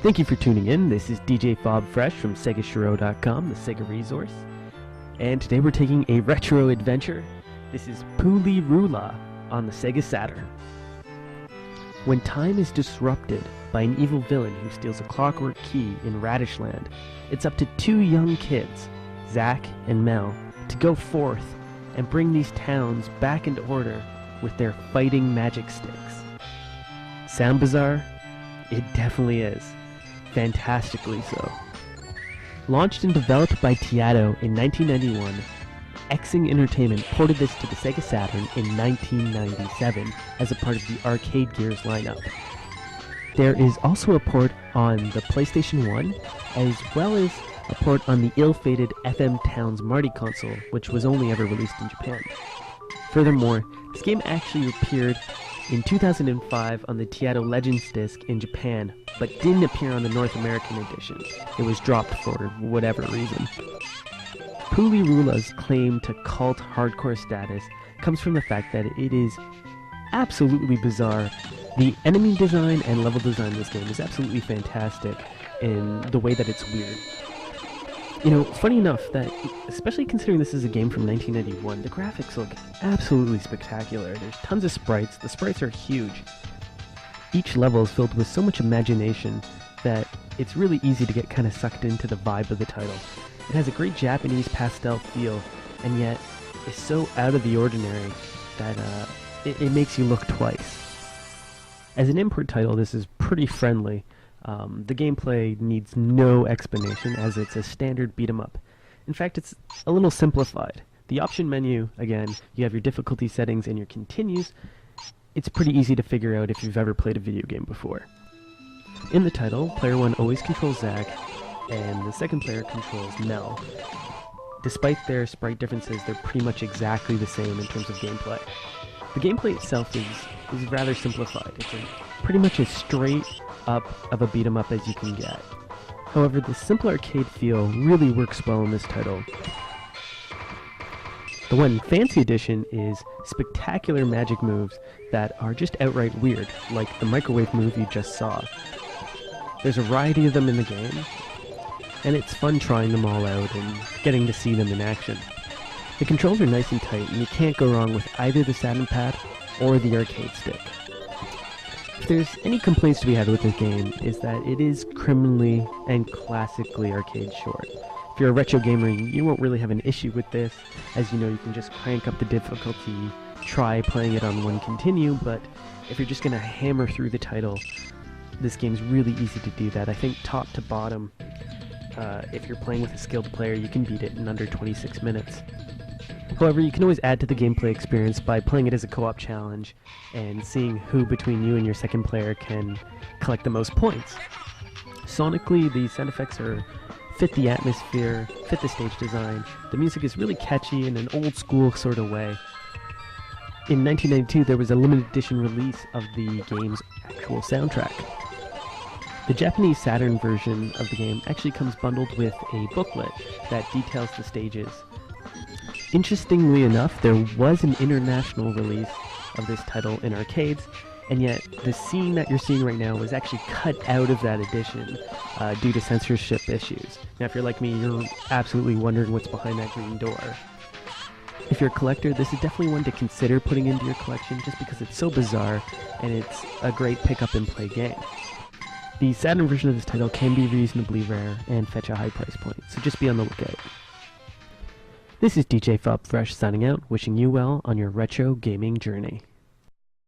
Thank you for tuning in. This is DJ Fob Fresh from SegaShiro.com, the Sega resource. And today we're taking a retro adventure. This is PuLiRuLa on the Sega Saturn. When time is disrupted by an evil villain who steals a clockwork key in Radishland, it's up to two young kids, Zack and Mel, to go forth and bring these towns back into order with their fighting magic sticks. Sound bizarre? It definitely is. Fantastically so. Launched and developed by Teato in 1991, Xing Entertainment ported this to the Sega Saturn in 1997 as a part of the Arcade Gears lineup. There is also a port on the PlayStation 1, as well as a port on the ill-fated FM Towns Marty console, which was only ever released in Japan. Furthermore, this game actually appeared in 2005 on the Teato Legends disc in Japan, but didn't appear on the North American edition. It was dropped for whatever reason. PuLiRuLa's claim to cult hardcore status comes from the fact that it is absolutely bizarre. The enemy design and level design in this game is absolutely fantastic in the way that it's weird. You know, funny enough that, especially considering this is a game from 1991, the graphics look absolutely spectacular. There's tons of sprites. The sprites are huge. Each level is filled with so much imagination that it's really easy to get kind of sucked into the vibe of the title. It has a great Japanese pastel feel, and yet is so out of the ordinary that it makes you look twice. As an import title, this is pretty friendly. The gameplay needs no explanation, as it's a standard beat-em-up. In fact, it's a little simplified. The option menu, again, you have your difficulty settings and your continues. It's pretty easy to figure out if you've ever played a video game before. In the title, player 1 always controls Zack, and the second player controls Mel. Despite their sprite differences, they're pretty much exactly the same in terms of gameplay. The gameplay itself is rather simplified. It's pretty much as straight up of a beat-em-up as you can get. However, the simple arcade feel really works well in this title. The one fancy addition is spectacular magic moves that are just outright weird, like the microwave move you just saw. There's a variety of them in the game, and it's fun trying them all out and getting to see them in action. The controls are nice and tight, and you can't go wrong with either the Saturn pad or the arcade stick. If there's any complaints to be had with this game, is that it is criminally and classically arcade short. If you're a retro gamer, you won't really have an issue with this, as you know you can just crank up the difficulty, try playing it on one continue, but if you're just going to hammer through the title, this game's really easy to do that. I think top to bottom, if you're playing with a skilled player, you can beat it in under 26 minutes. However, you can always add to the gameplay experience by playing it as a co-op challenge and seeing who between you and your second player can collect the most points. Sonically, the sound effects fit the atmosphere, fit the stage design. The music is really catchy in an old school sort of way. In 1992, there was a limited edition release of the game's actual soundtrack. The Japanese Saturn version of the game actually comes bundled with a booklet that details the stages. Interestingly enough, there was an international release of this title in arcades, and yet the scene that you're seeing right now was actually cut out of that edition due to censorship issues. Now, if you're like me, you're absolutely wondering what's behind that green door. If you're a collector, this is definitely one to consider putting into your collection just because it's so bizarre and it's a great pick-up-and-play game. The Saturn version of this title can be reasonably rare and fetch a high price point, so just be on the lookout. This is DJ Fob Fresh signing out, wishing you well on your retro gaming journey.